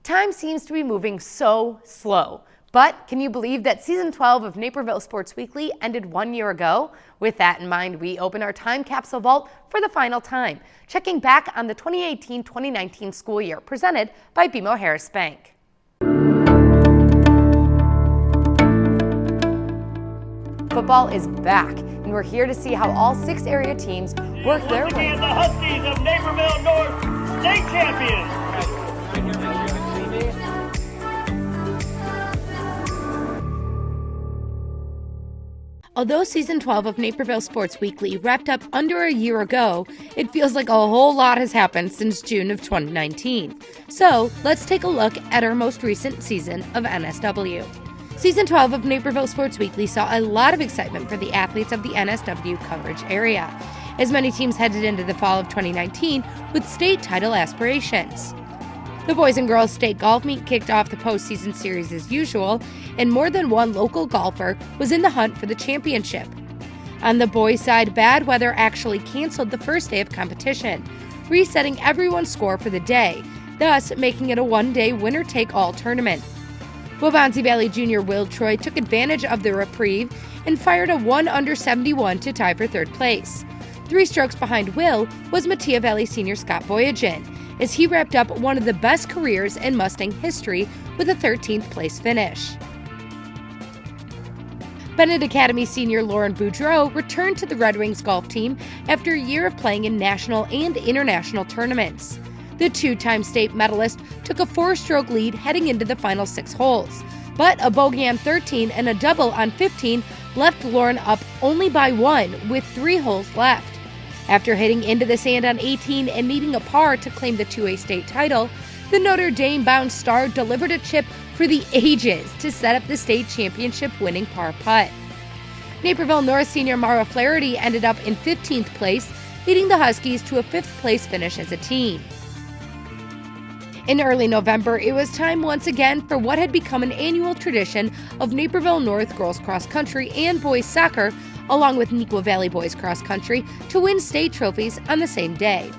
Time seems to be moving so slow. But can you believe that Season 12 of Naperville Sports Weekly ended 1 year ago? With that in mind, we open our time capsule vault for the final time, checking back on the 2018-2019 school year, presented by BMO Harris Bank. Football is back, and we're here to see how all 6 area teams work their way. The Huskies of Naperville North, state champions. Although Season 12 of Naperville Sports Weekly wrapped up under a year ago, it feels like a whole lot has happened since June of 2019. So, let's take a look at our most recent season of NSW. Season 12 of Naperville Sports Weekly saw a lot of excitement for the athletes of the NSW coverage area, as many teams headed into the fall of 2019 with state title aspirations. The boys and girls state golf meet kicked off the postseason series as usual, and more than one local golfer was in the hunt for the championship. On the boys' side, bad weather actually canceled the first day of competition, resetting everyone's score for the day, thus making it a one-day winner-take-all tournament. Waubonsie Valley junior Will Troy took advantage of the reprieve and fired a 1 under 71 to tie for third place. 3 strokes behind Will was Mattia Valley senior Scott Boyajian, as he wrapped up one of the best careers in Mustang history with a 13th place finish. Bennett Academy senior Lauren Boudreau returned to the Red Wings golf team after a year of playing in national and international tournaments. The 2-time state medalist took a 4-stroke lead heading into the final 6 holes, but a bogey on 13 and a double on 15 left Lauren up only by 1 with 3 holes left. After hitting into the sand on 18 and needing a par to claim the 2A state title, the Notre Dame-bound star delivered a chip for the ages to set up the state championship winning par putt. Naperville North senior Mara Flaherty ended up in 15th place, leading the Huskies to a 5th place finish as a team. In early November, it was time once again for what had become an annual tradition of Naperville North girls cross country and boys soccer, along with Neuqua Valley boys cross country, to win state trophies on the same day.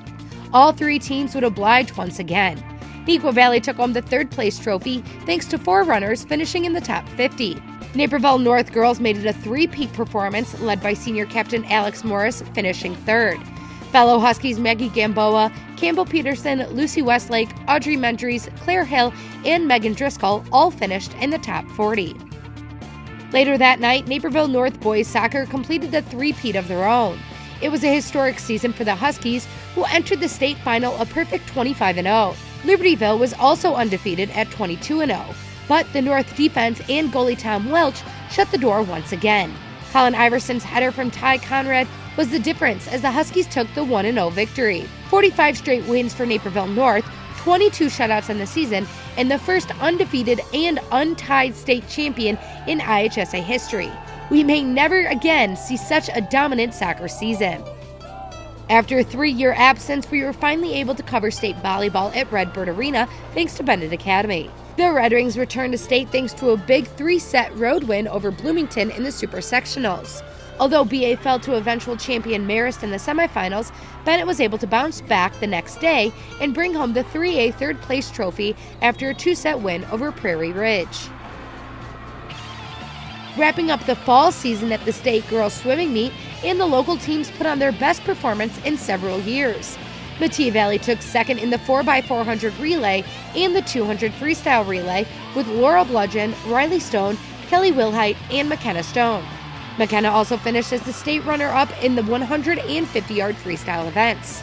All 3 teams would oblige once again. Neuqua Valley took home the 3rd place trophy thanks to 4 runners finishing in the top 50. Naperville North girls made it a 3-peat performance led by senior captain Alex Morris finishing 3rd. Fellow Huskies Maggie Gamboa, Campbell Peterson, Lucy Westlake, Audrey Mendries, Claire Hill, and Megan Driscoll all finished in the top 40. Later that night, Naperville North boys soccer completed the 3-peat of their own. It was a historic season for the Huskies, who entered the state final a perfect 25-0. Libertyville was also undefeated at 22-0, but the North defense and goalie Tom Welch shut the door once again. Colin Iverson's header from Ty Conrad was the difference as the Huskies took the 1-0 victory. 45 straight wins for Naperville North, 22 shutouts in the season, and the first undefeated and untied state champion in IHSA history. We may never again see such a dominant soccer season. After a 3-year absence, we were finally able to cover state volleyball at Redbird Arena thanks to Bennett Academy. The Red Wings returned to state thanks to a big 3-set road win over Bloomington in the Super Sectionals. Although BA fell to eventual champion Marist in the semifinals, Bennett was able to bounce back the next day and bring home the 3A 3rd place trophy after a 2-set win over Prairie Ridge. Wrapping up the fall season at the state girls swimming meet, and the local teams put on their best performance in several years. Mattia Valley took 2nd in the 4x400 relay and the 200 freestyle relay with Laura Bludgeon, Riley Stone, Kelly Wilhite, and McKenna Stone. McKenna also finished as the state runner-up in the 150-yard freestyle events.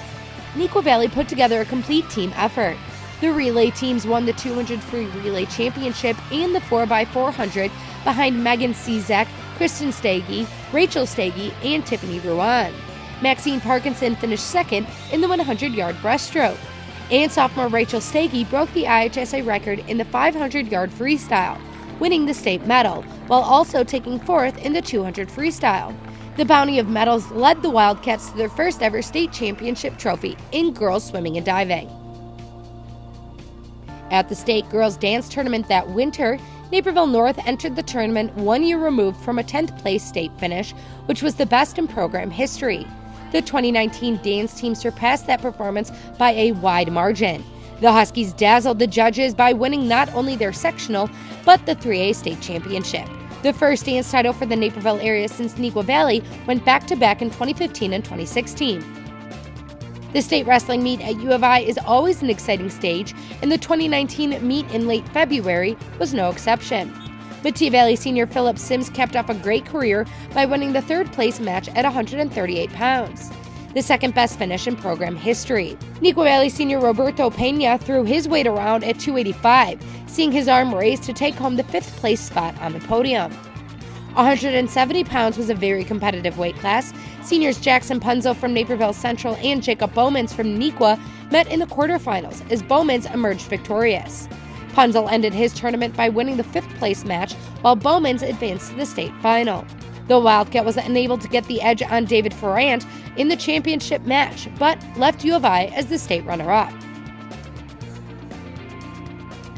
Neuqua Valley put together a complete team effort. The relay teams won the 200 free relay championship and the 4x400 behind Megan Czek, Kristen Stagey, Rachel Stagey, and Tiffany Ruan. Maxine Parkinson finished 2nd in the 100-yard breaststroke. And sophomore Rachel Stagey broke the IHSA record in the 500-yard freestyle, winning the state medal, while also taking 4th in the 200 freestyle. The bounty of medals led the Wildcats to their first ever state championship trophy in girls swimming and diving. At the state girls dance tournament that winter, Naperville North entered the tournament 1 year removed from a 10th place state finish, which was the best in program history. The 2019 dance team surpassed that performance by a wide margin. The Huskies dazzled the judges by winning not only their sectional, but the 3A state championship, the first dance title for the Naperville area since Neuqua Valley went back-to-back in 2015 and 2016. The state wrestling meet at U of I is always an exciting stage, and the 2019 meet in late February was no exception. Metea Valley senior Philip Sims capped off a great career by winning the third-place match at 138 pounds, the second-best finish in program history. Neuqua Valley senior Roberto Pena threw his weight around at 285, seeing his arm raised to take home the fifth-place spot on the podium. 170 pounds was a very competitive weight class. Seniors Jackson Punzo from Naperville Central and Jacob Bowmans from Neuqua met in the quarterfinals as Bowmans emerged victorious. Punzel ended his tournament by winning the fifth-place match, while Bowmans advanced to the state final. The Wildcat was unable to get the edge on David Ferrand in the championship match, but left U of I as the state runner-up.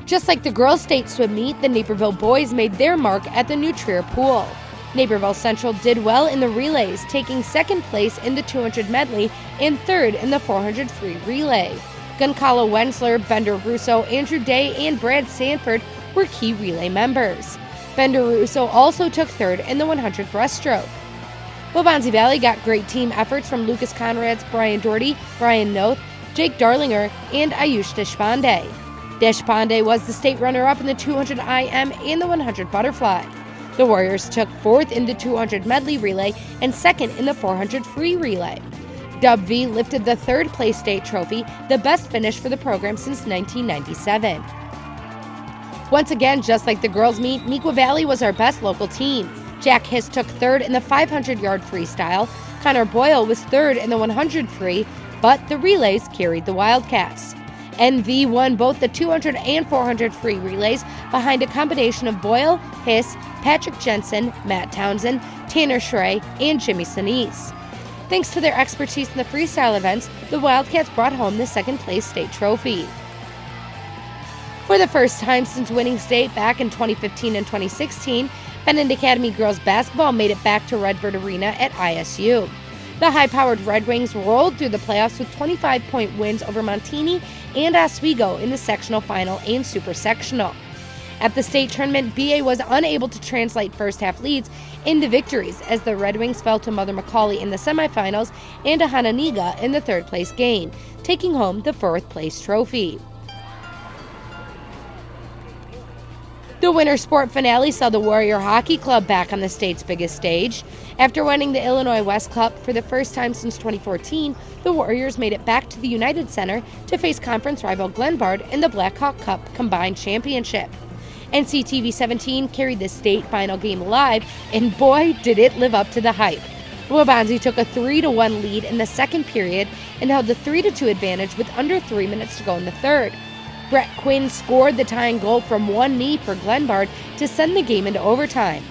Just like the girls' state swim meet, the Naperville boys made their mark at the New Trier Pool. Naperville Central did well in the relays, taking second place in the 200 medley and third in the 400 free relay. Goncalo Wensler, Bender Russo, Andrew Day, and Brad Sanford were key relay members. Bender Russo also took third in the 100 breaststroke. Waubonsie Valley got great team efforts from Lucas Conrads, Brian Doherty, Brian Noth, Jake Darlinger, and Ayush Deshpande. Deshpande was the state runner-up in the 200 IM and the 100 butterfly. The Warriors took fourth in the 200 medley relay and second in the 400 free relay. Dub V lifted the third-place state trophy, the best finish for the program since 1997. Once again, just like the girls' meet, Neuqua Valley was our best local team. Jack Hiss took third in the 500-yard freestyle. Connor Boyle was third in the 100 free, but the relays carried the Wildcats. NV won both the 200 and 400 free relays behind a combination of Boyle, Hiss, Patrick Jensen, Matt Townsend, Tanner Schrey, and Jimmy Sinise. Thanks to their expertise in the freestyle events, the Wildcats brought home the second-place state trophy. For the first time since winning state back in 2015 and 2016, Bennett Academy girls basketball made it back to Redbird Arena at ISU. The high-powered Red Wings rolled through the playoffs with 25-point wins over Montini and Oswego in the sectional final and super sectional. At the state tournament, BA was unable to translate first-half leads into victories as the Red Wings fell to Mother McCauley in the semifinals and to Hananiga in the third-place game, taking home the fourth-place trophy. The winter sport finale saw the Warrior Hockey Club back on the state's biggest stage. After winning the Illinois West Cup for the first time since 2014, the Warriors made it back to the United Center to face conference rival Glenbard in the Blackhawk Cup Combined Championship. NCTV 17 carried the state final game live, and boy, did it live up to the hype. Waubonsie took a 3-1 lead in the second period and held the 3-2 advantage with under 3 minutes to go in the third. Brett Quinn scored the tying goal from one knee for Glenbard to send the game into overtime.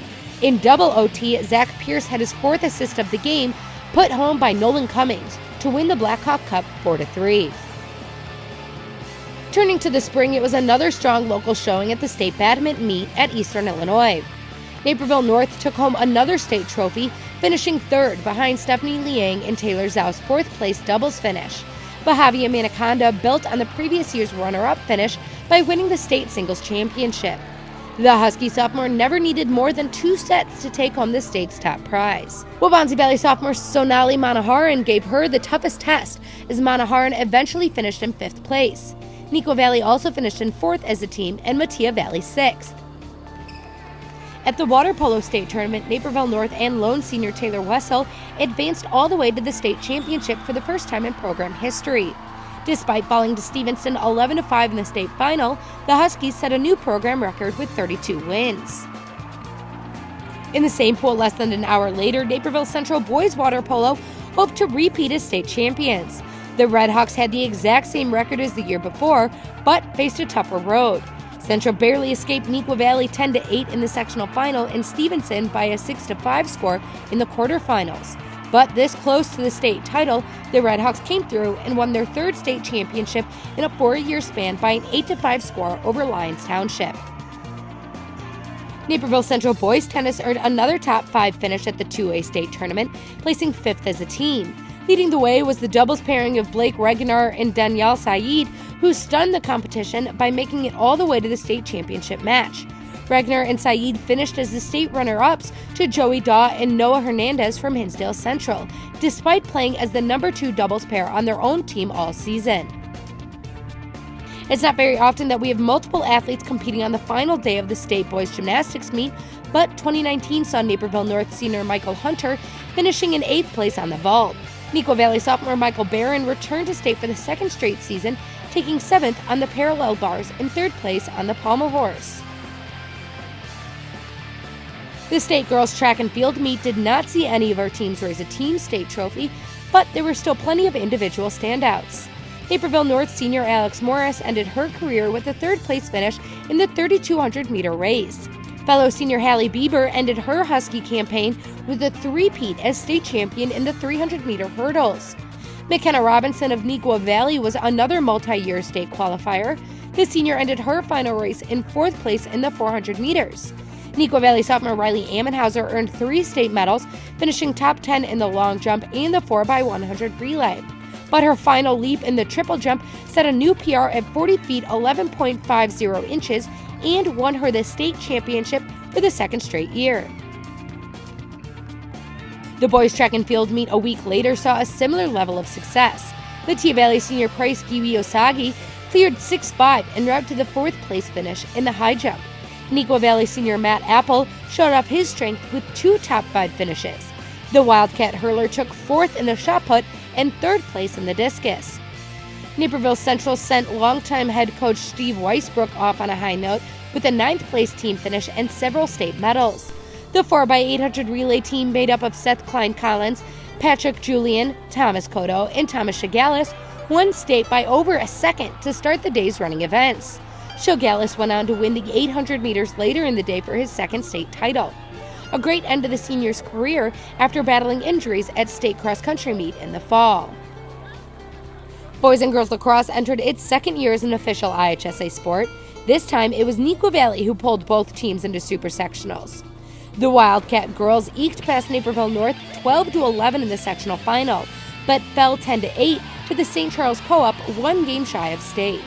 In double OT, Zach Pierce had his fourth assist of the game, put home by Nolan Cummings to win the Blackhawk Cup 4-3. Turning to the spring, it was another strong local showing at the state badminton meet at Eastern Illinois. Naperville North took home another state trophy, finishing third behind Stephanie Liang and Taylor Zhou's fourth-place doubles finish. Bahavia Manaconda built on the previous year's runner-up finish by winning the state singles championship. The Husky sophomore never needed more than 2 sets to take home the state's top prize. Waubonsie Valley sophomore Sonali Manoharan gave her the toughest test as Manoharan eventually finished in 5th place. Neuqua Valley also finished in 4th as a team and Metea Valley 6th. At the water polo state tournament, Naperville North and lone senior Taylor Wessel advanced all the way to the state championship for the first time in program history. Despite falling to Stevenson 11-5 in the state final, the Huskies set a new program record with 32 wins. In the same pool less than an hour later, Naperville Central boys water polo hoped to repeat as state champions. The Redhawks had the exact same record as the year before, but faced a tougher road. Central barely escaped Neuqua Valley 10-8 in the sectional final and Stevenson by a 6-5 score in the quarterfinals. But this close to the state title, the Redhawks came through and won their 3rd state championship in a 4-year span by an 8-5 score over Lyons Township. Naperville Central boys tennis earned another top 5 finish at the 2A state tournament, placing 5th as a team. Leading the way was the doubles pairing of Blake Regner and Danielle Saeed, who stunned the competition by making it all the way to the state championship match. Regner and Saeed finished as the state runner-ups to Joey Daw and Noah Hernandez from Hinsdale Central, despite playing as the number 2 doubles pair on their own team all season. It's not very often that we have multiple athletes competing on the final day of the state boys gymnastics meet, but 2019 saw Naperville North senior Michael Hunter finishing in 8th place on the vault. Neuqua Valley sophomore Michael Barron returned to state for the 2nd straight season, taking 7th on the parallel bars and 3rd place on the pommel horse. The state girls track and field meet did not see any of our teams raise a team state trophy, but there were still plenty of individual standouts. Naperville North senior Alex Morris ended her career with a 3rd place finish in the 3,200 meter race. Fellow senior Hallie Bieber ended her Husky campaign with a 3-peat as state champion in the 300 meter hurdles. McKenna Robinson of Neuqua Valley was another multi-year state qualifier. The senior ended her final race in 4th place in the 400 meters. Neuqua Valley sophomore Riley Ammenhauser earned 3 state medals, finishing top 10 in the long jump and the 4x100 relay. But her final leap in the triple jump set a new PR at 40 feet 11.50 inches and won her the state championship for the 2nd straight year. The boys track and field meet a week later saw a similar level of success. The Tia Valley senior Price Giwiosagi cleared 6'5" en route to the 4th place finish in the high jump. Neuqua Valley senior Matt Apple showed off his strength with 2 top 5 finishes. The Wildcat hurler took 4th in the shot put and 3rd place in the discus. Naperville Central sent longtime head coach Steve Weisbrook off on a high note with a 9th place team finish and several state medals. The 4x800 relay team made up of Seth Klein-Collins, Patrick Julian, Thomas Cotto, and Thomas Shigalis won state by over a second to start the day's running events. Shigalis went on to win the 800 meters later in the day for his 2nd state title. A great end to the senior's career after battling injuries at state cross-country meet in the fall. Boys and girls lacrosse entered its 2nd year as an official IHSA sport. This time, it was Neuqua Valley who pulled both teams into super sectionals. The Wildcat girls eked past Naperville North 12-11 in the sectional final, but fell 10-8 to the St. Charles Co-op, 1 game shy of state.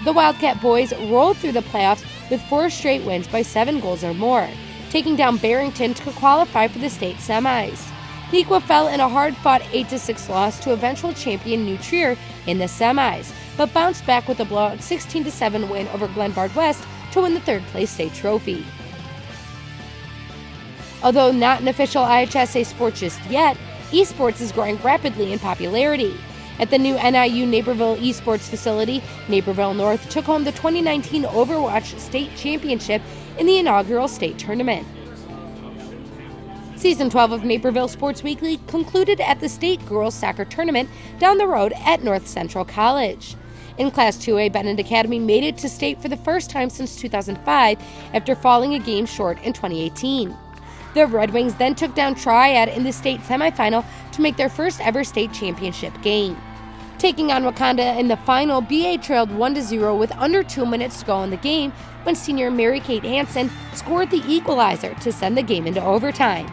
The Wildcat boys rolled through the playoffs with 4 straight wins by 7 goals or more, taking down Barrington to qualify for the state semis. Neuqua fell in a hard-fought 8-6 loss to eventual champion New Trier in the semis, but bounced back with a blowout 16-7 win over Glenbard West to win the 3rd place state trophy. Although not an official IHSA sport just yet, esports is growing rapidly in popularity. At the new NIU Naperville Esports facility, Naperville North took home the 2019 Overwatch State Championship in the inaugural state tournament. Season 12 of Naperville Sports Weekly concluded at the state girls soccer tournament down the road at North Central College. In Class 2A, Bennett Academy made it to state for the first time since 2005 after falling a game short in 2018. The Red Wings then took down Triad in the state semifinal to make their first ever state championship game. Taking on Wakanda in the final, BA trailed 1-0 with under 2 minutes to go in the game when senior Mary Kate Hansen scored the equalizer to send the game into overtime.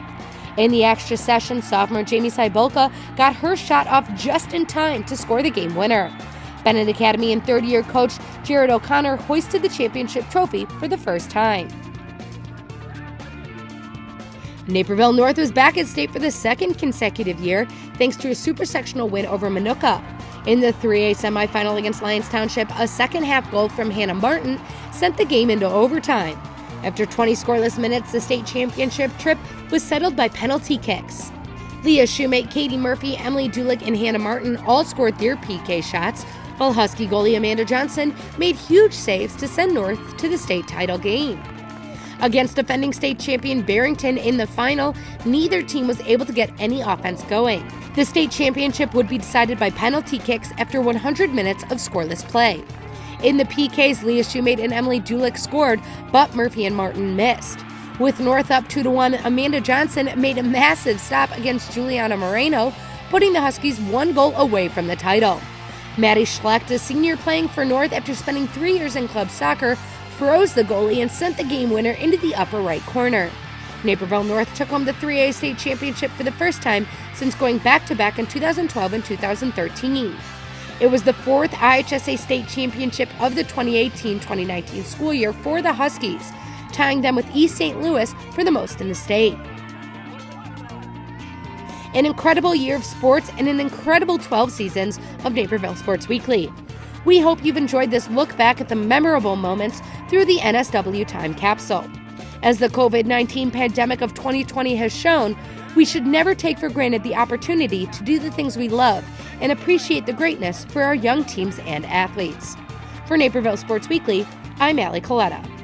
In the extra session, sophomore Jamie Cybulka got her shot off just in time to score the game winner. Bennett Academy and 3rd-year coach Jared O'Connor hoisted the championship trophy for the first time. Naperville North was back at state for the 2nd consecutive year thanks to a super sectional win over Minooka. In the 3A semifinal against Lyons Township, a second-half goal from Hannah Martin sent the game into overtime. After 20 scoreless minutes, the state championship trip was settled by penalty kicks. Leah Shoemate, Katie Murphy, Emily Dulick, and Hannah Martin all scored their PK shots, while Husky goalie Amanda Johnson made huge saves to send North to the state title game. Against defending state champion Barrington in the final, neither team was able to get any offense going. The state championship would be decided by penalty kicks after 100 minutes of scoreless play. In the PKs, Leah Shoemate and Emily Dulick scored, but Murphy and Martin missed. With North up 2-1, Amanda Johnson made a massive stop against Juliana Moreno, putting the Huskies 1 goal away from the title. Maddie Schlecht, a senior playing for North after spending 3 years in club soccer, froze the goalie and sent the game winner into the upper right corner. Naperville North took home the 3A state championship for the first time since going back-to-back in 2012 and 2013. It was the fourth IHSA state championship of the 2018-2019 school year for the Huskies, tying them with East St. Louis for the most in the state. An incredible year of sports and an incredible 12 seasons of Naperville Sports Weekly. We hope you've enjoyed this look back at the memorable moments through the NSW Time Capsule. As the COVID-19 pandemic of 2020 has shown, we should never take for granted the opportunity to do the things we love and appreciate the greatness for our young teams and athletes. For Naperville Sports Weekly, I'm Allie Coletta.